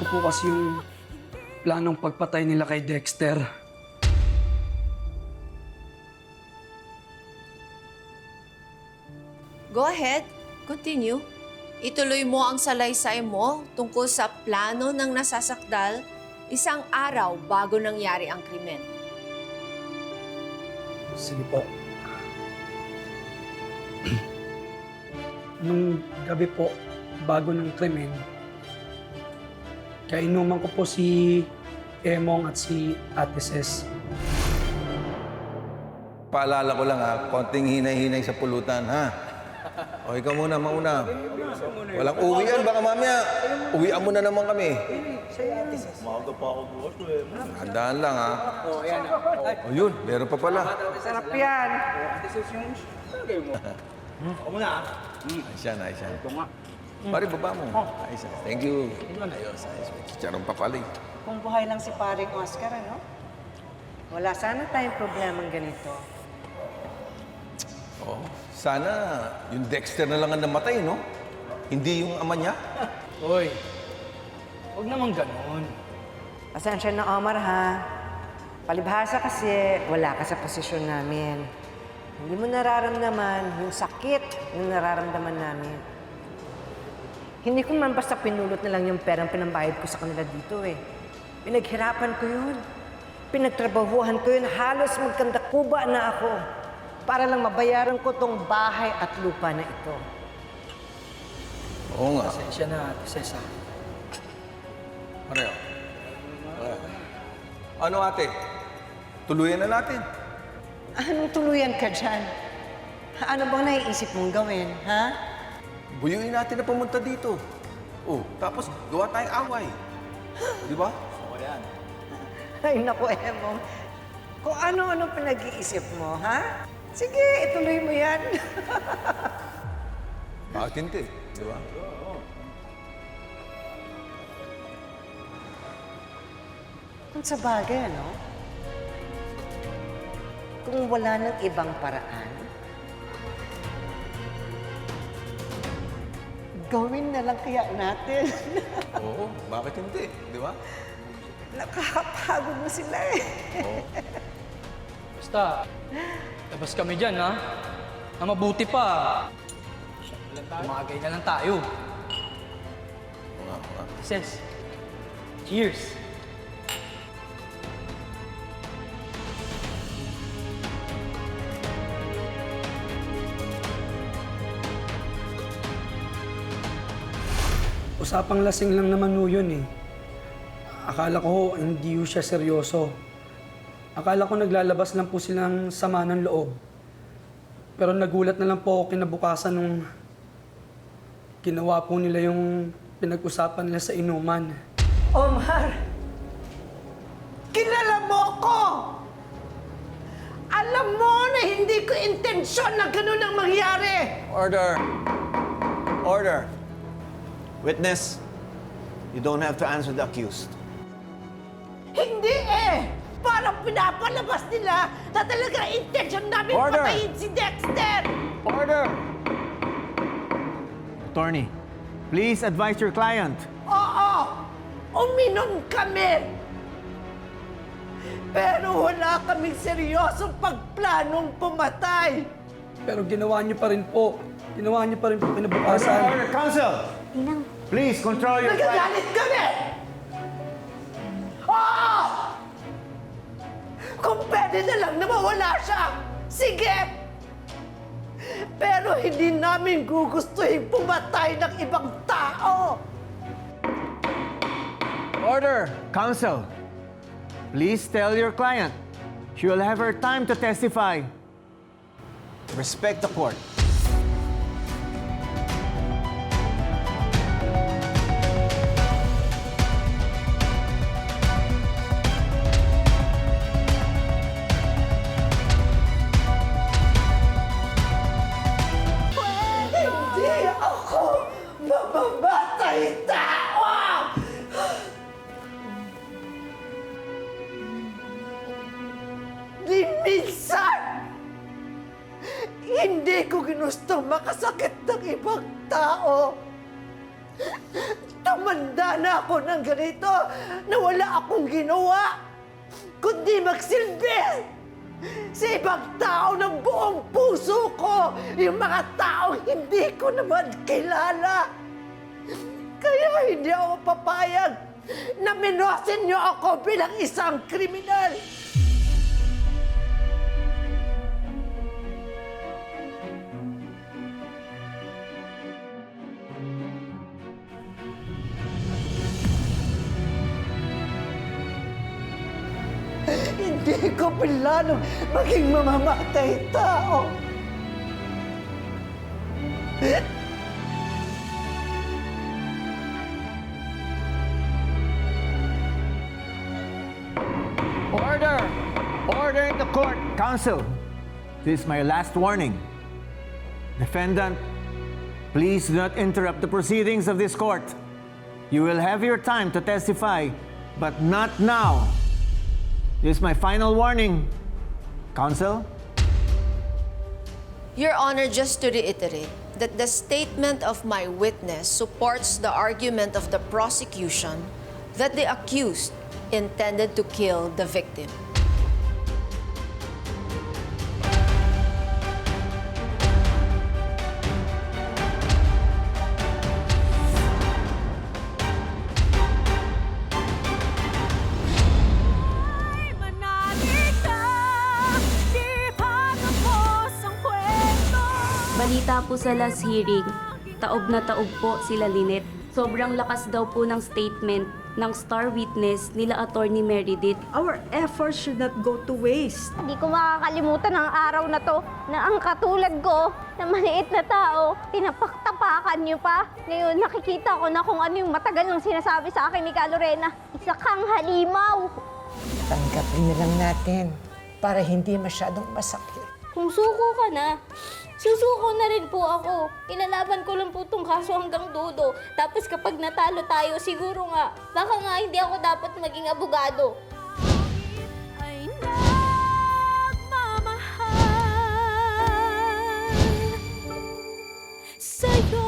po kasi yung planong pagpatay nila kay Dexter. Go ahead. Continue. Ituloy mo ang salaysay mo tungkol sa plano ng nasasakdal isang araw bago nangyari ang krimen. Sige po. Nung gabi po, bago ng krimen, kainuman ko po si Emong at si Ate Ses. Paalala ko lang ha, konting hinay-hinay sa pulutan ha. O ikaw muna, mauna. Walang uwian, baka mamaya uwian mo na naman kami. Maaga pa ako bukas eh. Handaan lang ha. O yun, meron pa pala. Sarap yan. Ako muna ah. Ayos yan, ayos yan. Pare, baba mo. Ayos yan. Thank you. Ayos, ayos. Chicharon pa pala eh. Kung buhay lang si paring Oscar, ano? Wala sana tayong problemang ganito. Oh, sana yung Dexter na lang ang namatay, no? Hindi yung ama niya. Hoy, huwag naman ganun. Pasensya na, Omar, ha? Palibhasa kasi wala ka sa posisyon namin. Hindi mo nararamdaman yung sakit na nararamdaman namin. Hindi ko man basta pinulot na lang yung perang pinambayad ko sa kanila dito eh. Pinaghirapan ko yun. Pinagtrabahuhan ko yun. Halos magkandakuba na ako para lang mabayaran ko tong bahay at lupa na ito. Oo nga. Pasensya na, Ate Ses, ha? Pareho. Ano ate? Tuluyan na natin. Anong tuluyan ka dyan? Ano bang naiisip mong gawin, ha? Buyuin natin na pumunta dito. Oh, tapos gawa tayong away. Di ba? Ay, naku, Emong. Kung ano-ano pinag-iisip mo, ha? Sige, ituloy mo yan. Bakit hindi? Di ba? Kung sa bagay, ano? Kung wala nang ibang paraan, gawin na lang kaya natin. Oo, bakit hindi? Di ba? Nakakapagod mo sila eh. Basta, labas kami dyan, ha? Na mabuti pa. Umagay na lang tayo. Oo nga, oo nga. Ses, cheers! Usapang lasing lang naman ho yun eh. Akala ko hindi ho siya seryoso. Akala ko naglalabas lang po silang sama ng loob. Pero nagulat na lang po ako kinabukasan nung ginawa po nila yung pinag-usapan nila sa inuman. Omar! Kilala mo ko! Alam mo na hindi ko intensyon na ganun ang mangyari! Order! Order! Witness, you don't have to answer the accused. Hindi eh! Parang pinapalabas nila na talaga intensyon namin Order! patayin si Dexter! Order! Attorney, please advise your client. Oo! Uminom kami! Pero wala kaming seryosong pagplanong pumatay! Pero ginawa niyo pa rin po. Ginawa niyo pa rin po kinabukasan. Order, counsel! Please control your client. Nagagalit kami! Oo! Kung pwede na lang na mawala siya, sige! Pero hindi namin gugustuhin pumatay ng ibang tao! Order! Counsel, please tell your client she will have her time to testify. Respect the court. Hindi ako mamamatay tao! Di minsan! Hindi ko ginustong makasakit ng ibang tao. Tumanda na ako ng ganito na wala akong ginawa kundi magsilbi sa ibang tao ng buong puso ko, yung mga taong hindi ko naman kilala. Kaya hindi ako papayag na minosin niyo ako bilang isang kriminal. Hindi ko planong maging mamamatay tao. Order! Order in the court! Counsel, this is my last warning. Defendant, please do not interrupt the proceedings of this court. You will have your time to testify, but not now. This is my final warning. Counsel? Your Honor, just to reiterate that the statement of my witness supports the argument of the prosecution that the accused intended to kill the victim. Balita po sa last hearing, taob na taob po sila Lynette. Sobrang lakas daw po ng statement ng star witness nila Attorney Meredith. Our efforts should not go to waste. Hindi ko makakalimutan ang araw na to na ang katulad ko na maliit na tao, tinapaktapakan niyo pa. Ngayon nakikita ko na kung ano yung matagal nang sinasabi sa akin ni Calorena. Isa kang halimaw. Tanggapin na lang natin para hindi masyadong masakit. Kung suko ka na, susuko na rin po ako. Ilalaban ko lang po itong kaso hanggang dulo. Tapos kapag natalo tayo, siguro nga, baka nga hindi ako dapat maging abogado. Ay nagmamahal sa'yo.